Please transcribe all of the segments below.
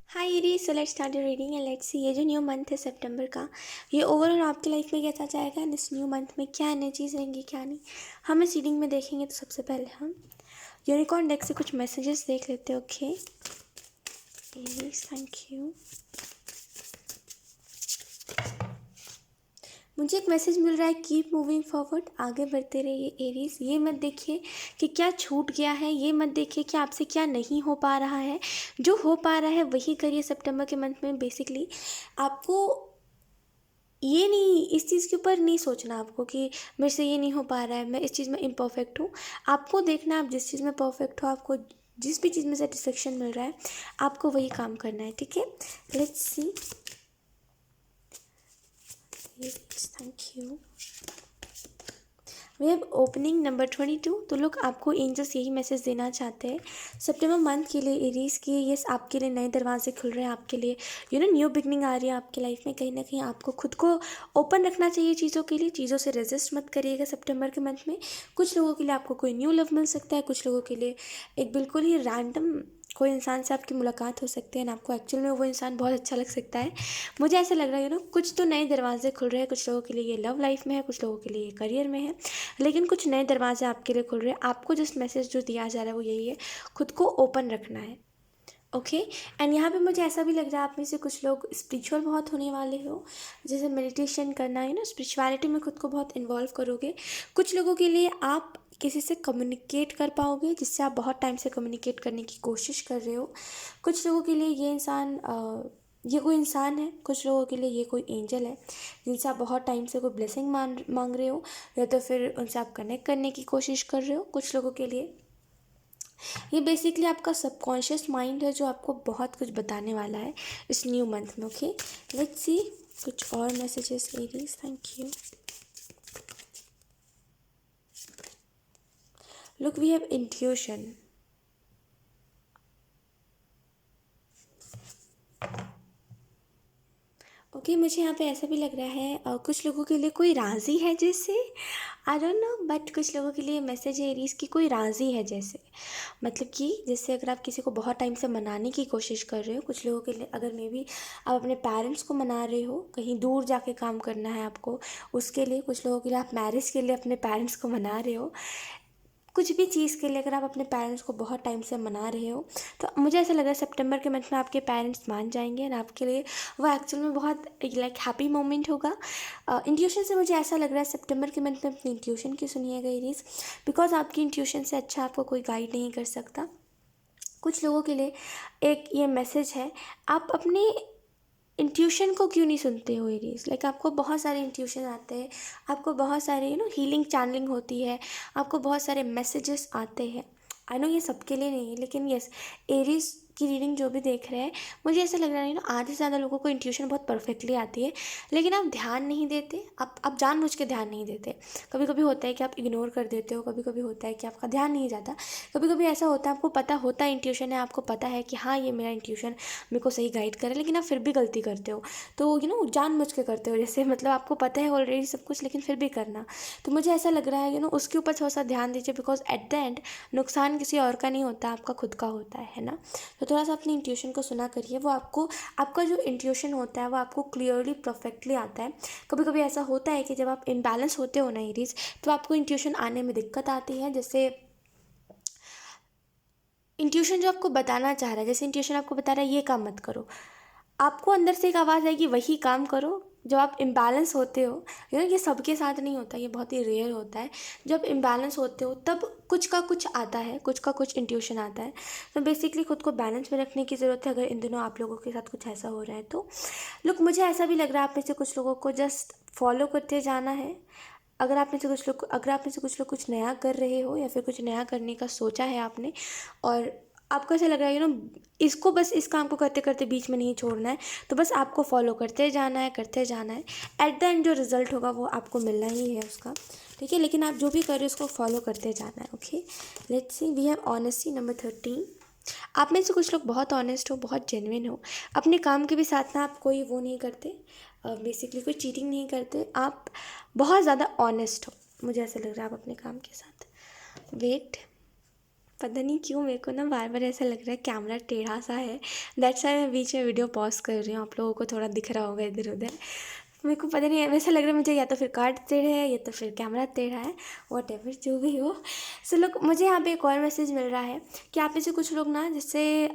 Hi Aries, so let's start reading and let's see ये जो new month है सितंबर का, ये ओवरऑल आपकी लाइफ में कैसा जाएगा एंड इस न्यू मंथ में क्या एनर्जीज रहेंगी क्या नहीं, हम इस रीडिंग में देखेंगे। तो सबसे पहले हम यूनिकॉर्न डेक से कुछ मैसेजेस देख लेते हैं। Okay Aries, thank you. मुझे एक मैसेज मिल रहा है, कीप मूविंग फॉरवर्ड, आगे बढ़ते रहिए एरीज। ये मत देखिए कि क्या छूट गया है, ये मत देखिए कि आपसे क्या नहीं हो पा रहा है, जो हो पा रहा है वही करिए सितंबर के मंथ में। बेसिकली आपको ये नहीं, इस चीज़ के ऊपर नहीं सोचना आपको कि मेरे से ये नहीं हो पा रहा है, मैं इस चीज़ में इम्परफेक्ट हूँ। आपको देखना है आप जिस चीज़ में परफेक्ट हो, आपको जिस भी चीज़ में सेटिस्फेक्शन मिल रहा है, आपको वही काम करना है। ठीक है, let's see. Thank you. We have opening number 22। तो लोग आपको एंजल्स यही मैसेज देना चाहते हैं सितंबर मंथ के लिए एरीज की। यस, आपके लिए नए दरवाजे खुल रहे हैं, आपके लिए न्यू बिगनिंग आ रही है आपकी लाइफ में। कहीं ना कहीं आपको खुद को ओपन रखना चाहिए चीज़ों के लिए, चीज़ों से रेजिस्ट मत करिएगा सितंबर के मंथ में। कुछ लोगों के लिए आपको कोई न्यू लव मिल सकता है, कुछ लोगों के लिए एक बिल्कुल ही रैंडम कोई इंसान से आपकी मुलाकात हो सकती है ना, आपको एक्चुअल में वो इंसान बहुत अच्छा लग सकता है। मुझे ऐसा लग रहा है कुछ तो नए दरवाजे खुल रहे हैं। कुछ लोगों के लिए ये लव लाइफ में है, कुछ लोगों के लिए ये करियर में है, लेकिन कुछ नए दरवाजे आपके लिए खुल रहे हैं। आपको जस्ट मैसेज जो दिया जा रहा है वो यही है, खुद को ओपन रखना है। ओके एंड यहाँ पे मुझे ऐसा भी लग रहा है आप में से कुछ लोग स्पिरिचुअल बहुत होने वाले हो, जैसे मेडिटेशन करना है स्पिरिचुअलिटी में खुद को बहुत इन्वॉल्व करोगे। कुछ लोगों के लिए आप किसी से कम्युनिकेट कर पाओगे जिससे आप बहुत टाइम से कम्युनिकेट करने की कोशिश कर रहे हो। कुछ लोगों के लिए ये कोई इंसान है, कुछ लोगों के लिए ये कोई एंजल है जिनसे आप बहुत टाइम से कोई ब्लेसिंग मांग रहे हो, या तो फिर उनसे आप कनेक्ट करने की कोशिश कर रहे हो। कुछ लोगों के लिए ये बेसिकली आपका सबकॉन्शियस माइंड है जो आपको बहुत कुछ बताने वाला है इस न्यू मंथ में। ओके, लेट्स सी कुछ और messages Aries. Thank you. Look, we have intuition. Okay, मुझे यहाँ पे ऐसा भी लग रहा है कुछ लोगों के लिए कोई राज़ी है जैसे, आई डोंट नो, बट कुछ लोगों के लिए मैसेज है एरीज की, कोई राज़ी है जैसे, मतलब कि जैसे अगर आप किसी को बहुत टाइम से मनाने की कोशिश कर रहे हो। कुछ लोगों के लिए अगर मे बी आप अपने पेरेंट्स को मना रहे हो, कहीं दूर जाके काम करना है आपको, उसके लिए। कुछ लोगों के लिए आप मैरिज के लिए अपने पेरेंट्स को मना रहे हो। कुछ भी चीज़ के लिए अगर आप अपने पेरेंट्स को बहुत टाइम से मना रहे हो, तो मुझे ऐसा लग रहा है सितंबर के मंथ में आपके पेरेंट्स मान जाएंगे और आपके लिए वो एक्चुअल में बहुत लाइक हैप्पी मोमेंट होगा। इंट्यूशन से मुझे ऐसा लग रहा है सितंबर के मंथ में अपनी इंट्यूशन की सुनिएगा एरीज, बिकॉज आपकी इंट्यूशन से अच्छा आपको कोई गाइड नहीं कर सकता। कुछ लोगों के लिए एक ये मैसेज है, आप अपने इंट्यूशन को क्यों नहीं सुनते हो एरीज। लाइक आपको बहुत सारे इंट्यूशन आते हैं, आपको बहुत सारे हीलिंग चैनलिंग होती है, आपको बहुत सारे मैसेजेस आते हैं। आई नो ये सबके लिए नहीं है, लेकिन यस, एरीज की रीडिंग जो भी देख रहे हैं, मुझे ऐसा लग रहा है आधे से ज़्यादा लोगों को इंट्यूशन बहुत परफेक्टली आती है, लेकिन आप ध्यान नहीं देते, आप जानबूझ के ध्यान नहीं देते। कभी कभी होता है कि आप इग्नोर कर देते हो, कभी कभी होता है कि आपका ध्यान नहीं जाता, कभी कभी ऐसा होता है आपको पता होता है इंट्यूशन है, आपको पता है कि हाँ ये मेरा इंट्यूशन मेरे को सही गाइड करे, लेकिन आप फिर भी गलती करते हो। तो जानबूझ के करते हो, जैसे मतलब आपको पता है ऑलरेडी सब कुछ, लेकिन फिर भी करना। तो मुझे ऐसा लग रहा है उसके ऊपर थोड़ा सा ध्यान दीजिए, बिकॉज एट द एंड नुकसान किसी और का नहीं होता, आपका खुद का होता है ना। तो थोड़ा सा अपनी इंट्यूशन को सुना करिए, वो आपको, आपका जो इंट्यूशन होता है वो आपको क्लियरली परफेक्टली आता है। कभी कभी ऐसा होता है कि जब आप इम्बैलेंस होते हो ना एरीज, तो आपको इंट्यूशन आने में दिक्कत आती है। जैसे इंट्यूशन जो आपको बताना चाह रहा है, जैसे इंट्यूशन आपको बता रहा है ये काम मत करो, आपको अंदर से एक आवाज़ आएगी वही काम करो। जब आप इम्बैलेंस होते हो, ये सबके साथ नहीं होता, ये बहुत ही रेयर होता है। जब इम्बैलेंस होते हो तब कुछ का कुछ आता है, कुछ का कुछ इंट्यूशन आता है। तो बेसिकली खुद को बैलेंस में रखने की ज़रूरत है, अगर इन दिनों आप लोगों के साथ कुछ ऐसा हो रहा है तो। लुक, मुझे ऐसा भी लग रहा है आप में से कुछ लोगों को जस्ट फॉलो करते जाना है। अगर आप में से कुछ लोग कुछ नया कर रहे हो, या फिर कुछ नया करने का सोचा है आपने, और आपको ऐसा लग रहा है इसको बस इस काम को करते करते बीच में नहीं छोड़ना है, तो बस आपको फॉलो करते जाना है, करते जाना है। एट द एंड जो रिजल्ट होगा वो आपको मिलना ही है उसका, ठीक है। लेकिन आप जो भी कर रहे हो उसको फॉलो करते जाना है। Okay, let's see, we have honesty number 13। आप में से कुछ लोग बहुत ऑनेस्ट हो, बहुत जेन्युइन हो, अपने काम के भी साथ ना आप कोई वो नहीं करते, बेसिकली कोई चीटिंग नहीं करते, आप बहुत ज़्यादा ऑनेस्ट हो। मुझे ऐसा लग रहा है आप अपने काम के साथ। वेट, पता नहीं क्यों मेरे को ना बार बार ऐसा लग रहा है कैमरा टेढ़ा सा है। दैट्स वाई मैं बीच में वीडियो पॉज कर रही हूँ, आप लोगों को थोड़ा दिख रहा होगा इधर उधर। मेरे को पता नहीं वैसा लग रहा है मुझे, या तो फिर कार्ड टेढ़ा है या तो फिर कैमरा टेढ़ा है, वॉट एवर जो भी हो। सो लोग, मुझे यहाँ पे एक और मैसेज मिल रहा है कि आप में से कुछ लोग ना, जैसे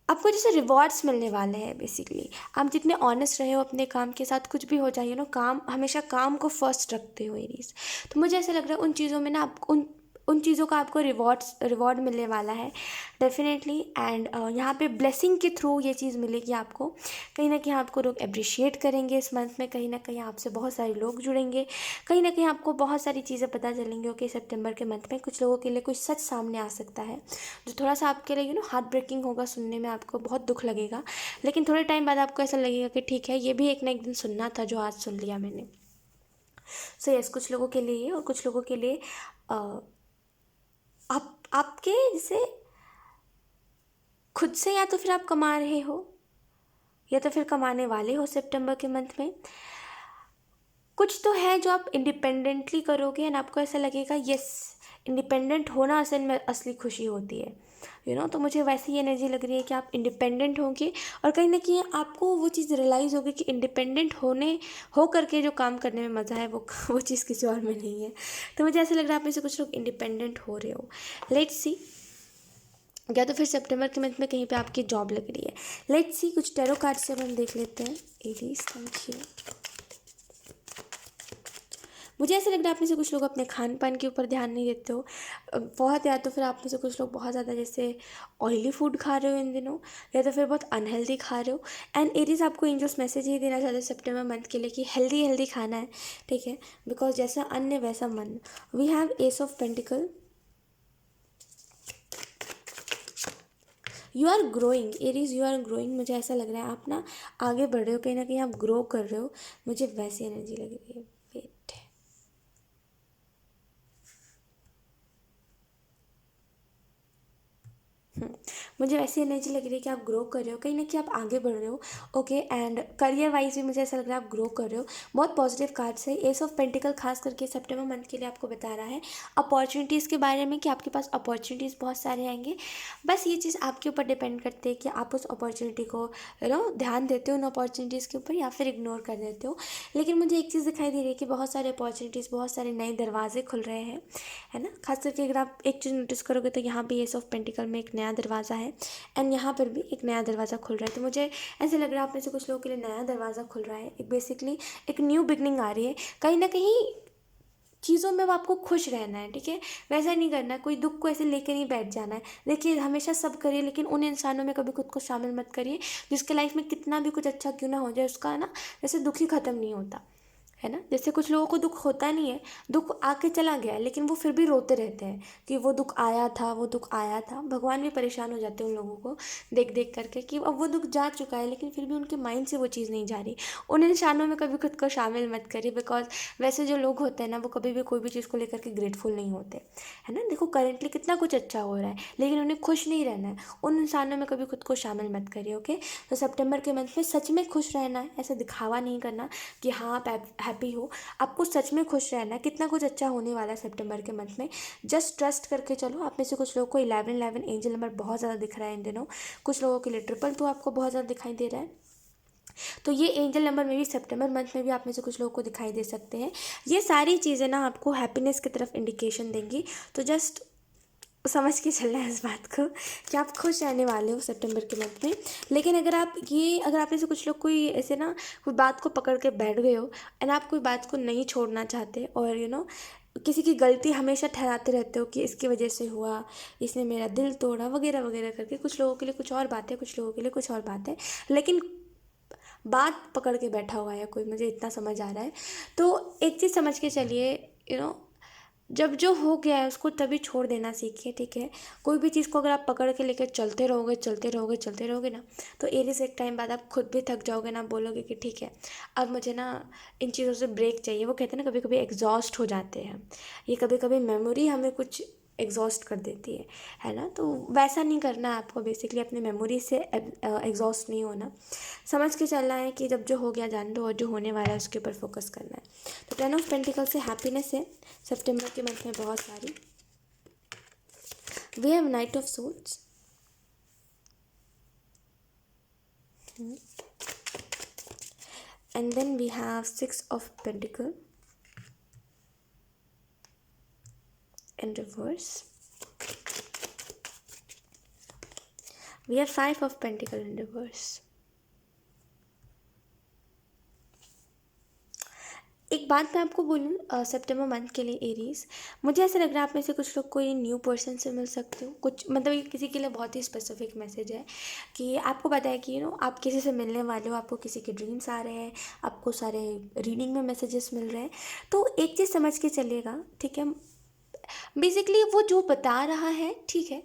आपको जैसे रिवॉर्ड्स मिलने वाले हैं। बेसिकली आप जितने ऑनेस्ट रहे हो अपने काम के साथ, कुछ भी हो जाए ना, काम हमेशा काम को फर्स्ट रखते हो एरीज। तो मुझे ऐसा लग रहा है उन चीज़ों में ना आप उन चीज़ों का आपको रिवॉर्ड मिलने वाला है डेफिनेटली। एंड यहाँ पे ब्लेसिंग के थ्रू ये चीज़ मिलेगी आपको। कहीं ना कहीं आपको लोग अप्रिशिएट करेंगे इस मंथ में, कहीं ना कहीं आपसे बहुत सारे लोग जुड़ेंगे, कहीं ना कहीं आपको बहुत सारी चीज़ें पता चलेंगी। ओके, सितंबर के मंथ में कुछ लोगों के लिए कोई सच सामने आ सकता है जो थोड़ा सा आपके लिए हार्ट ब्रेकिंग होगा, सुनने में आपको बहुत दुख लगेगा, लेकिन थोड़े टाइम बाद आपको ऐसा लगेगा कि ठीक है, ये भी एक ना एक दिन सुनना था जो आज सुन लिया मैंने। सो यस, कुछ लोगों के लिए और कुछ लोगों के लिए आपके जैसे खुद से, या तो फिर आप कमा रहे हो या तो फिर कमाने वाले हो सितंबर के मंथ में, कुछ तो है जो आप इंडिपेंडेंटली करोगे एंड आपको ऐसा लगेगा यस, इंडिपेंडेंट होना असल में असली खुशी होती है। तो मुझे वैसी ये एनर्जी लग रही है कि आप इंडिपेंडेंट होंगे और कहीं ना कहीं आपको वो चीज़ रियलाइज़ होगी कि इंडिपेंडेंट हो करके जो काम करने में मज़ा है वो चीज़ किसी और में नहीं है। तो मुझे ऐसा लग रहा है आप में से कुछ लोग इंडिपेंडेंट हो रहे हो। लेट्स सी, या तो फिर सितंबर के मंथ में कहीं पे आपकी जॉब लग रही है। लेट्स सी, कुछ टैरो कार्ड से हम देख लेते हैं। Aries, thank you. मुझे ऐसा लग रहा है आप में से कुछ लोग अपने खान पान के ऊपर ध्यान नहीं देते हो बहुत, या तो फिर आप में से कुछ लोग बहुत ज़्यादा जैसे ऑयली फूड खा रहे हो इन दिनों, या तो फिर बहुत अनहेल्दी खा रहे हो। एंड एरीज, आपको एंजल्स मैसेज ही देना चाहते हैं सितंबर मंथ के लिए कि हेल्दी हेल्दी खाना है, ठीक है, बिकॉज जैसा अन्न वैसा मन। We have ace of pentacle. You are growing Aries, you are growing. मुझे ऐसा लग रहा है आप ना आगे बढ़ रहे हो, कहीं ना कहीं आप ग्रो कर रहे हो, मुझे वैसी एनर्जी लग रही है। वेट, मुझे ऐसी एनर्जी लग रही है कि आप ग्रो कर रहे हो, कहीं ना कहीं आप आगे बढ़ रहे हो। ओके, एंड करियर वाइज भी मुझे ऐसा लग रहा है आप ग्रो कर रहे हो। बहुत पॉजिटिव कार्ड्स है। एस ऑफ पेंटिकल खास करके सितंबर मंथ के लिए आपको बता रहा है अपॉर्चुनिटीज़ के बारे में कि आपके पास अपॉर्चुनिटीज़ बहुत सारे आएंगे। बस ये चीज़ आपके ऊपर डिपेंड करती है कि आप उस अपॉर्चुनिटी को ध्यान देते हो उन अपॉर्चुनिटीज़ के ऊपर, या फिर इग्नोर कर देते हो। लेकिन मुझे एक चीज़ दिखाई दे रही है कि बहुत सारे अपॉर्चुनिटीज़, बहुत सारे नए दरवाजे खुल रहे हैं, है ना। खास करके अगर आप एक चीज़ नोटिस करोगे तो यहाँ पे एस ऑफ पेंटिकल में एक नया दरवाज़ा है एंड यहाँ पर भी एक नया दरवाज़ा खुल रहा है। तो मुझे ऐसे लग रहा है आप में से कुछ लोगों के लिए नया दरवाज़ा खुल रहा है, एक बेसिकली एक न्यू बिगनिंग आ रही है। कहीं ना कहीं चीज़ों में अब आपको खुश रहना है, ठीक है, वैसा नहीं करना है, कोई दुख को ऐसे लेके नहीं बैठ जाना है। देखिए, हमेशा सब करिए लेकिन उन इंसानों में कभी खुद को शामिल मत करिए जिसके लाइफ में कितना भी कुछ अच्छा क्यों ना हो जाए, उसका ना जैसे दुख ही ख़त्म नहीं होता है ना। जैसे कुछ लोगों को दुख होता नहीं है, दुख आके चला गया लेकिन वो फिर भी रोते रहते हैं कि वो दुख आया था, वो दुख आया था। भगवान भी परेशान हो जाते हैं उन लोगों को देख देख करके कि अब वो दुख जा चुका है लेकिन फिर भी उनके माइंड से वो चीज़ नहीं जा रही। उन इंसानों में कभी खुद को शामिल मत करिए, बिकॉज वैसे जो लोग होते हैं ना वो कभी भी कोई भी चीज़ को लेकर के ग्रेटफुल नहीं होते, है ना। देखो, करेंटली कितना कुछ अच्छा हो रहा है लेकिन उन्हें खुश नहीं रहना है, उन इंसानों में कभी खुद को शामिल मत करिए। ओके, तो सितंबर के मंथ में सच में खुश रहना है, ऐसा दिखावा नहीं करना कि हाँ आप हैप्पी हो। आपको सच में खुश रहना है, कितना कुछ अच्छा होने वाला है सितंबर के मंथ में। जस्ट ट्रस्ट करके चलो। आप में से कुछ लोगों को 11 एंजल नंबर बहुत ज़्यादा दिख रहा है इन दिनों, कुछ लोगों के लिए ट्रिपल तो आपको बहुत ज़्यादा दिखाई दे रहा है। तो ये एंजल नंबर में भी सितंबर मंथ में भी आप में से कुछ लोगों को दिखाई दे सकते हैं। ये सारी चीज़ें ना आपको हैप्पीनेस की तरफ इंडिकेशन देंगी। तो जस्ट समझ के चलना है इस बात को कि आप खुश रहने वाले हो सितंबर के मंथ में। लेकिन अगर आप में से कुछ लोग कोई ऐसे ना कोई बात को पकड़ के बैठ गए हो एंड आप कोई बात को नहीं छोड़ना चाहते और किसी की गलती हमेशा ठहराते रहते हो कि इसकी वजह से हुआ, इसने मेरा दिल तोड़ा वगैरह वगैरह करके, कुछ लोगों के लिए कुछ और बात है, कुछ लोगों के लिए कुछ और बात है, लेकिन बात पकड़ के बैठा हुआ है कोई, मुझे इतना समझ आ रहा है। तो एक चीज़ समझ के चलिए, यू नो जब जो हो गया है उसको तभी छोड़ देना सीखिए, ठीक है। कोई भी चीज़ को अगर आप पकड़ के लेकर चलते रहोगे चलते रहोगे चलते रहोगे ना, तो एरीज एक टाइम बाद आप खुद भी थक जाओगे ना, बोलोगे कि ठीक है अब मुझे ना इन चीज़ों से ब्रेक चाहिए। वो कहते हैं ना कभी कभी एग्जॉस्ट हो जाते हैं, ये कभी कभी मेमोरी हमें कुछ एग्जॉस्ट कर देती है ना। तो वैसा नहीं करना है आपको, बेसिकली अपनी मेमोरी से एग्जॉस्ट नहीं होना, समझ के चलना है कि जब जो हो गया जान दो और जो होने वाला है उसके ऊपर फोकस करना है। तो 10 ऑफ पेंटिकल से हैप्पीनेस है सितंबर के मंथ में बहुत सारी। We have Knight of Swords. And then we have Six of Pentacles in reverse. We have Five of Pentacles in reverse. एक बात मैं आपको बोलूँ, सितंबर मंथ के लिए एरीज, मुझे ऐसा लग रहा है आप में से कुछ लोग कोई न्यू पर्सन से मिल सकते हो। कुछ मतलब ये किसी के लिए बहुत ही स्पेसिफिक मैसेज है कि आपको पता है कि आप किसी से मिलने वाले हो, आपको किसी के ड्रीम्स आ रहे हैं, आपको सारे रीडिंग में मैसेजेस मिल रहे हैं। तो एक चीज़ समझ के चलिएगा, ठीक है। बेसिकली वो जो बता रहा है, ठीक है,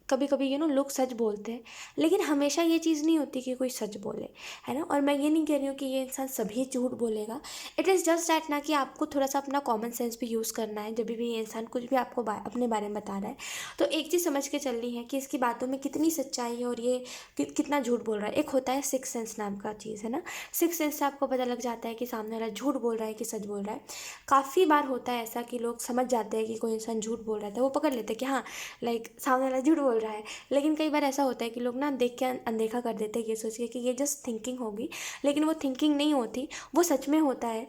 कभी कभी लोग सच बोलते हैं, लेकिन हमेशा ये चीज़ नहीं होती कि कोई सच बोले, है ना। और मैं ये नहीं कह रही हूँ कि ये इंसान सभी झूठ बोलेगा। इट इज़ जस्ट दैट ना कि आपको थोड़ा सा अपना कॉमन सेंस भी यूज़ करना है जब भी ये इंसान कुछ भी आपको अपने बारे में बता रहा है। तो एक चीज़ समझ के चलनी है कि इसकी बातों में कितनी सच्चाई है और ये कितना झूठ बोल रहा है। एक होता है सिक्स सेंस नाम का चीज़, है ना। सिक्स सेंस से आपको पता लग जाता है कि सामने वाला झूठ बोल रहा है कि सच बोल रहा है। काफ़ी बार होता है ऐसा कि लोग समझ जाते हैं कि कोई इंसान झूठ बोल रहा है, तो वो पकड़ लेते हैं कि हाँ, लाइक सामने वाला झूठ बोल रहा है। लेकिन कई बार ऐसा होता है कि लोग ना देख के अनदेखा कर देते हैं, ये सोच के कि ये जस्ट थिंकिंग होगी, लेकिन वो थिंकिंग नहीं होती, वो सच में होता है,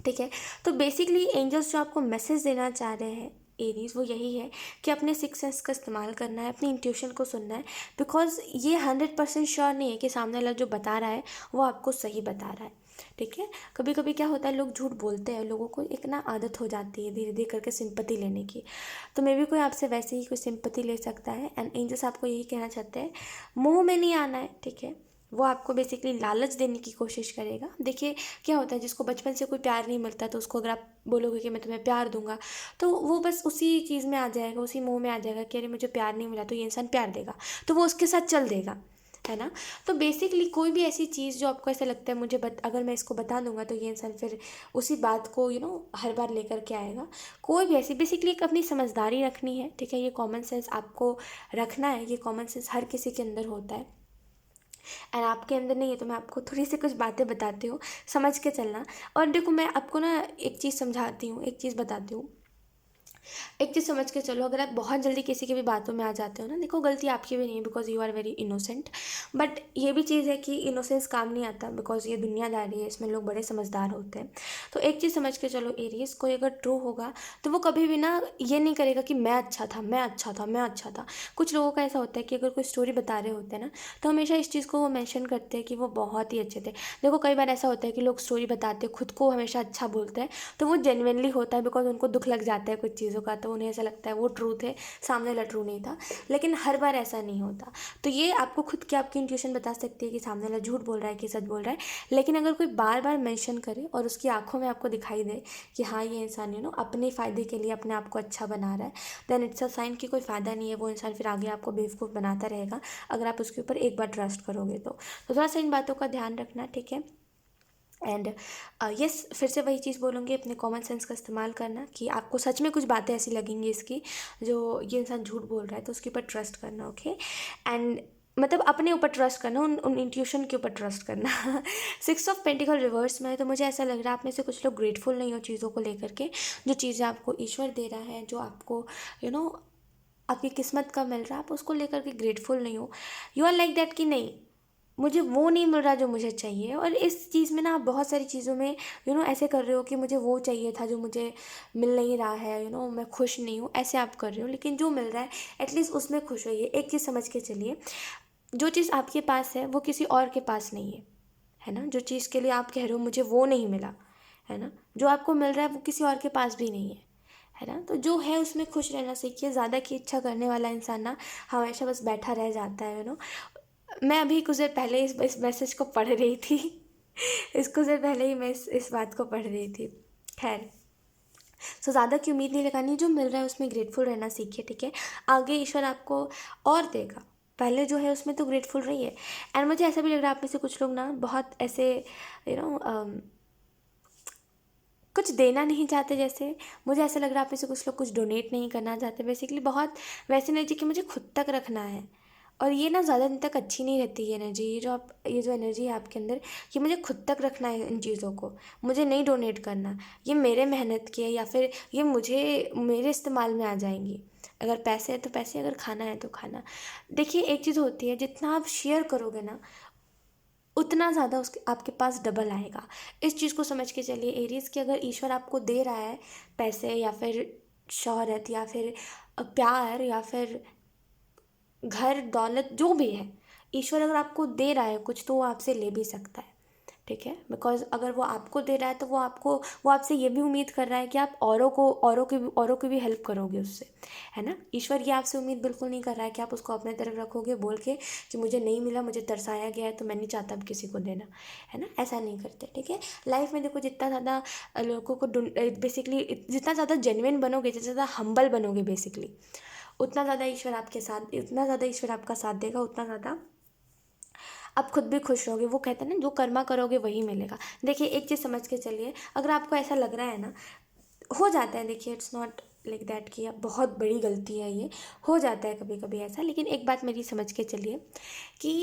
ठीक है। तो बेसिकली एंजल्स जो आपको मैसेज देना चाह रहे हैं एरीज, वो यही है कि अपने सिक्स सेंस का इस्तेमाल करना है, अपनी इंट्यूशन को सुनना है। बिकॉज ये 100% श्योर नहीं है कि सामने वाला जो बता रहा है वो आपको सही बता रहा है, ठीक है। कभी कभी क्या होता है, लोग झूठ बोलते हैं, लोगों को एक ना आदत हो जाती है धीरे धीरे करके सिंपैथी लेने की। तो मे भी कोई आपसे वैसे ही कोई सिंपैथी ले सकता है। एंड एंजल्स आपको यही कहना चाहते हैं, मुंह में नहीं आना है, ठीक है। वो आपको बेसिकली लालच देने की कोशिश करेगा। देखिए क्या होता है, जिसको बचपन से कोई प्यार नहीं मिलता तो उसको अगर आप बोलोगे कि मैं तुम्हें प्यार दूंगा, तो वो बस उसी चीज़ में आ जाएगा, उसी मुंह में आ जाएगा कि अरे मुझे प्यार नहीं मिला तो ये इंसान प्यार देगा, तो वो उसके साथ चल देगा, है ना। तो बेसिकली कोई भी ऐसी चीज़ जो आपको ऐसा लगता है मुझे अगर मैं इसको बता दूंगा तो ये इंसान फिर उसी बात को हर बार लेकर के आएगा। कोई भी ऐसी बेसिकली एक अपनी समझदारी रखनी है, ठीक है। ये कॉमन सेंस आपको रखना है, ये कॉमन सेंस हर किसी के अंदर होता है एंड आपके अंदर नहीं है। तो मैं आपको थोड़ी सी कुछ बातें बताती हूँ, समझ के चलना। और देखो मैं आपको ना एक चीज़ समझाती हूँ, एक चीज़ बताती हूँ। एक चीज़ समझ के चलो, अगर आप बहुत जल्दी किसी की भी बातों में आ जाते हो ना, देखो गलती आपकी भी नहीं है because you are very innocent. But ये भी चीज़ है कि इनोसेंस काम नहीं आता बिकॉज ये दुनियादारी है, इसमें लोग बड़े समझदार होते हैं। तो एक चीज़ समझ के चलो एरीज, कोई अगर ट्रू होगा तो वो कभी भी ना ये नहीं करेगा कि मैं अच्छा था, मैं अच्छा था, मैं अच्छा था। कुछ लोगों का ऐसा होता है कि अगर कोई स्टोरी बता रहे होते हैं ना, तो हमेशा इस चीज़ को वो मेंशन करते हैं कि वो बहुत ही अच्छे थे। देखो कई बार ऐसा होता है कि लोग स्टोरी बताते खुद को हमेशा अच्छा बोलते हैं, तो वो जेन्युइनली होता है बिकॉज उनको दुख लग जाता है कुछ चीज़ों का, तो उन्हें ऐसा लगता है वो ट्रूथ है, सामने वाला ट्रू नहीं था। लेकिन हर बार ऐसा नहीं होता। तो ये आपको खुद की आपकी इंट्यूशन बता सकती है कि सामने वाला झूठ बोल रहा है कि सच बोल रहा है। लेकिन अगर कोई बार बार मेंशन करे और उसकी आंखों में आपको दिखाई दे कि हाँ ये इंसान अपने फ़ायदे के लिए अपने आप को अच्छा बना रहा है, देन इट्स अ साइन कि कोई फ़ायदा नहीं है, वो इंसान फिर आगे आपको बेवकूफ़ बनाता रहेगा अगर आप उसके ऊपर एक बार ट्रस्ट करोगे तो थोड़ा सा इन बातों का ध्यान रखना, ठीक है। एंड यस, फिर से वही चीज़ बोलूँगी, अपने कॉमन सेंस का इस्तेमाल करना कि आपको सच में कुछ बातें ऐसी लगेंगी इसकी जो ये इंसान झूठ बोल रहा है, तो उसके ऊपर ट्रस्ट करना, ओके। एंड मतलब अपने ऊपर ट्रस्ट करना, उन इंट्यूशन के ऊपर ट्रस्ट करना। सिक्स ऑफ पेंटिकल रिवर्स में है, तो मुझे ऐसा लग रहा है आप में से कुछ लोग ग्रेटफुल नहीं हो चीज़ों को लेकर के, जो चीज़ें आपको ईश्वर दे रहा है, जो आपको यू नो आपकी किस्मत का मिल रहा है, आप उसको लेकर के ग्रेटफुल नहीं हो। यू आर लाइक दैट कि नहीं, मुझे वो नहीं मिल रहा जो मुझे चाहिए। और इस चीज़ में ना आप बहुत सारी चीज़ों में ऐसे कर रहे हो कि मुझे वो चाहिए था जो मुझे मिल नहीं रहा है, मैं खुश नहीं हूँ, ऐसे आप कर रहे हो। लेकिन जो मिल रहा है एटलीस्ट उसमें खुश होइए। एक चीज़ समझ के चलिए, जो चीज़ आपके पास है वो किसी और के पास नहीं है ना। जो चीज़ के लिए आप कह रहे हो मुझे वो नहीं मिला, है ना, जो आपको मिल रहा है वो किसी और के पास भी नहीं है ना। तो जो है उसमें खुश रहना सीखिए। ज़्यादा की इच्छा करने वाला इंसान ना हमेशा बस बैठा रह जाता है। मैं अभी कुछ देर पहले इस मैसेज को पढ़ रही थी। इसको देर पहले ही मैं इस बात को पढ़ रही थी। खैर, सो ज़्यादा की उम्मीद नहीं लगानी, जो मिल रहा है उसमें ग्रेटफुल रहना सीखिए, ठीक है। आगे ईश्वर आपको और देगा, पहले जो है उसमें तो ग्रेटफुल रहिए। एंड मुझे ऐसा भी लग रहा है आप में से कुछ लोग ना बहुत ऐसे यू नो कुछ देना नहीं चाहते। जैसे मुझे ऐसा लग रहा है आप में से कुछ लोग कुछ डोनेट नहीं करना चाहते, बेसिकली बहुत वैसी एनर्जी कि मुझे खुद तक रखना है। और ये ना ज़्यादा दिन तक अच्छी नहीं रहती है एनर्जी। ये जो एनर्जी है आपके अंदर, ये मुझे खुद तक रखना है इन चीज़ों को, मुझे नहीं डोनेट करना। ये मेरे मेहनत की है या फिर ये मुझे मेरे इस्तेमाल में आ जाएंगी, अगर पैसे है तो पैसे, अगर खाना है तो खाना। देखिए एक चीज़ होती है, जितना आप शेयर करोगे ना उतना ज़्यादा उसके आपके पास डबल आएगा। इस चीज़ को समझ के चलिए एरीज़ कि अगर ईश्वर आपको दे रहा है पैसे या फिर शोहरत या फिर प्यार या फिर घर दौलत जो भी है, ईश्वर अगर आपको दे रहा है कुछ तो वो आपसे ले भी सकता है। ठीक है, बिकॉज अगर वो आपको दे रहा है तो वो आपसे ये भी उम्मीद कर रहा है कि आप औरों की भी हेल्प करोगे उससे, है ना। ईश्वर ये आपसे उम्मीद बिल्कुल नहीं कर रहा है कि आप उसको अपने तरफ रखोगे बोल के कि मुझे नहीं मिला, मुझे तरसाया गया है तो मैं नहीं चाहता अब किसी को देना, है ना। ऐसा नहीं करते। ठीक है, लाइफ में देखो जितना ज़्यादा लोगों को बेसिकली जितना ज़्यादा जेन्युइन बनोगे, जितना ज़्यादा हम्बल बनोगे बेसिकली, उतना ज़्यादा ईश्वर आपका साथ देगा, उतना ज़्यादा आप खुद भी खुश रहोगे। वो कहते हैं ना, जो कर्मा करोगे वही मिलेगा। देखिए एक चीज़ समझ के चलिए, अगर आपको ऐसा लग रहा है ना, हो जाता है, देखिए इट्स नॉट लाइक दैट कि अब बहुत बड़ी गलती है, ये हो जाता है कभी कभी ऐसा, लेकिन एक बात मेरी समझ के चलिए कि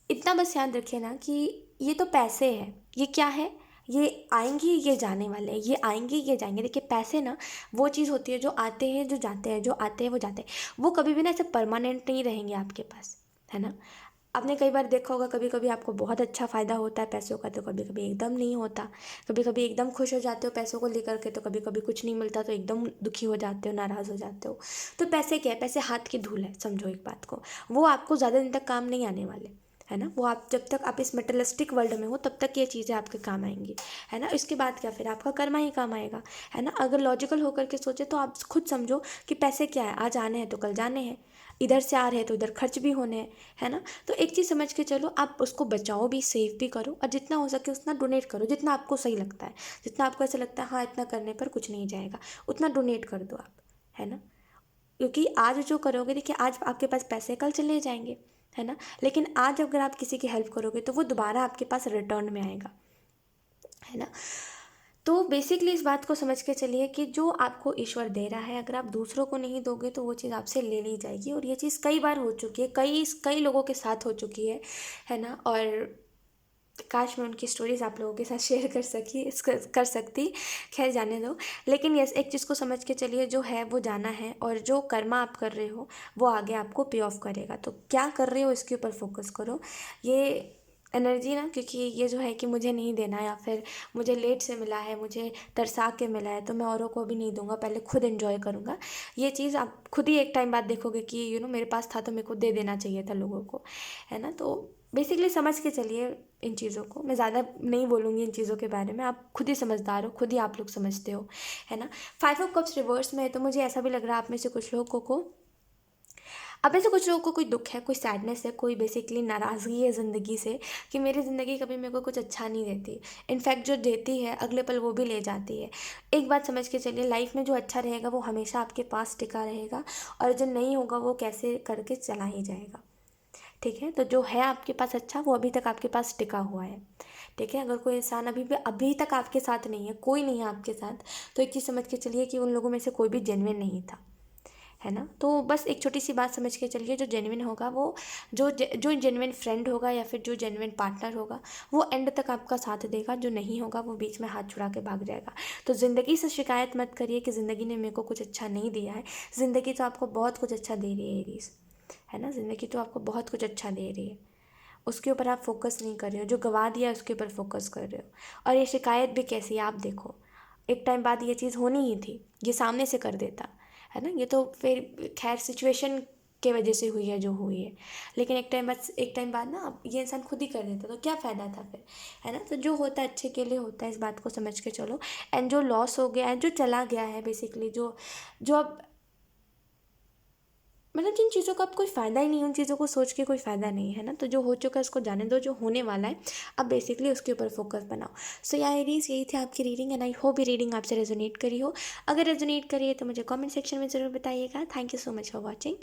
इतना बस याद रखिए ना कि ये तो पैसे हैं, ये क्या है, ये आएंगे ये जाने वाले हैं, ये आएंगे ये जाएंगे। देखिए पैसे ना वो चीज़ होती है जो आते हैं जो जाते हैं, जो आते हैं वो जाते हैं, वो कभी भी ना ऐसे परमानेंट नहीं रहेंगे आपके पास, है ना। आपने कई बार देखा होगा, कभी कभी आपको बहुत अच्छा फ़ायदा होता है पैसों का, तो कभी कभी एकदम नहीं होता। कभी कभी एकदम खुश हो जाते हो पैसों को लेकर के, तो कभी कभी कुछ नहीं मिलता तो एकदम दुखी हो जाते हो, नाराज़ हो जाते हो। तो पैसे क्या है, पैसे हाथ की धूल है, समझो एक बात को। वो आपको ज़्यादा दिन तक काम नहीं आने वाले, है ना। वो आप जब तक आप इस मटेरियलिस्टिक वर्ल्ड में हो तब तक ये चीज़ें आपके काम आएंगी, है ना। इसके बाद क्या, फिर आपका कर्मा ही काम आएगा, है ना। अगर लॉजिकल होकर के सोचे तो आप खुद समझो कि पैसे क्या है, आज आने हैं तो कल जाने हैं, इधर से आ रहे हैं तो इधर खर्च भी होने हैं, है ना। तो एक चीज़ समझ के चलो, आप उसको बचाओ भी, सेव भी करो, और जितना हो सके उतना डोनेट करो, जितना आपको सही लगता है, जितना आपको ऐसा लगता है हाँ इतना करने पर कुछ नहीं जाएगा, उतना डोनेट कर दो आप, है ना। क्योंकि आज जो करोगे, देखिए आज आपके पास पैसे कल चले जाएंगे, है ना। लेकिन आज अगर आप किसी की हेल्प करोगे तो वो दोबारा आपके पास रिटर्न में आएगा, है ना। तो बेसिकली इस बात को समझ के चलिए कि जो आपको ईश्वर दे रहा है, अगर आप दूसरों को नहीं दोगे तो वो चीज़ आपसे ले ली जाएगी। और ये चीज़ कई बार हो चुकी है, कई कई लोगों के साथ हो चुकी है ना। और काश मैं उनकी स्टोरीज़ आप लोगों के साथ शेयर कर सकती, खैर जाने दो। लेकिन यस, एक चीज़ को समझ के चलिए, जो है वो जाना है, और जो कर्मा आप कर रहे हो वो आगे आपको पे ऑफ करेगा। तो क्या कर रहे हो इसके ऊपर फोकस करो। ये एनर्जी ना, क्योंकि ये जो है कि मुझे नहीं देना, या फिर मुझे लेट से मिला है, मुझे तरसा के मिला है तो मैं औरों को भी नहीं दूंगा, पहले खुद एंजॉय करूँगा, ये चीज़ आप खुद ही एक टाइम बाद देखोगे कि मेरे पास था तो मेरे को दे देना चाहिए था लोगों को, है ना। तो बेसिकली समझ के चलिए इन चीज़ों को, मैं ज़्यादा नहीं बोलूँगी इन चीज़ों के बारे में, आप खुद ही समझदार हो, खुद ही आप लोग समझते हो, है ना। 5 ऑफ कप्स रिवर्स में है, तो मुझे ऐसा भी लग रहा है आप में से कुछ लोगों को, अब ऐसे कुछ लोगों को कोई दुख है, कोई सैडनेस है, कोई बेसिकली नाराज़गी है ज़िंदगी से, कि मेरी ज़िंदगी कभी मेरे को कुछ अच्छा नहीं देती, इनफैक्ट जो देती है अगले पल वो भी ले जाती है। एक बात समझ के चलिए, लाइफ में जो अच्छा रहेगा वो हमेशा आपके पास टिका रहेगा, और जो नहीं होगा वो कैसे करके चला ही जाएगा। ठीक है, तो जो है आपके पास अच्छा वो अभी तक आपके पास टिका हुआ है। ठीक है, अगर कोई इंसान अभी तक आपके साथ नहीं है, कोई नहीं है आपके साथ, तो एक चीज़ समझ के चलिए कि उन लोगों में से कोई भी जेन्युइन नहीं था, है ना। तो बस एक छोटी सी बात समझ के चलिए, जो जेन्युइन होगा वो, जो जेन्युइन फ्रेंड होगा या फिर जो जेन्युइन पार्टनर होगा वो एंड तक आपका साथ देगा, जो नहीं होगा वो बीच में हाथ छुड़ा के भाग जाएगा। तो ज़िंदगी से शिकायत मत करिए कि ज़िंदगी ने मेरे को कुछ अच्छा नहीं दिया है, ज़िंदगी तो आपको बहुत कुछ अच्छा दे रही है एरीज़, है ना। ज़िंदगी तो आपको बहुत कुछ अच्छा दे रही है, उसके ऊपर आप फोकस नहीं कर रहे हो, जो गवा दिया है उसके ऊपर फोकस कर रहे हो। और ये शिकायत भी कैसी है आप देखो, एक टाइम बाद ये चीज़ होनी ही थी, ये सामने से कर देता, है ना। ये तो फिर खैर सिचुएशन के वजह से हुई है जो हुई है, लेकिन एक टाइम बाद ना ये इंसान खुद ही कर देता, तो क्या फ़ायदा था फिर, है ना। तो जो होता है अच्छे के लिए होता है, इस बात को समझ के चलो। एंड जो लॉस हो गया है, जो चला गया है बेसिकली, जो जो अब मतलब जिन चीज़ों का अब कोई फ़ायदा ही नहीं है, उन चीज़ों को सोच के कोई फ़ायदा नहीं है ना। तो जो हो चुका है उसको जाने दो, जो होने वाला है अब बेसिकली उसके ऊपर फोकस बनाओ। सो या एरीज़, यही थी आपकी रीडिंग, एंड आई होप ये रीडिंग आपसे रेजोनेट करी हो। अगर रेजोनेट करी है तो मुझे कमेंट सेक्शन में ज़रूर बताइएगा। Thank you so much for watching,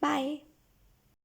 bye.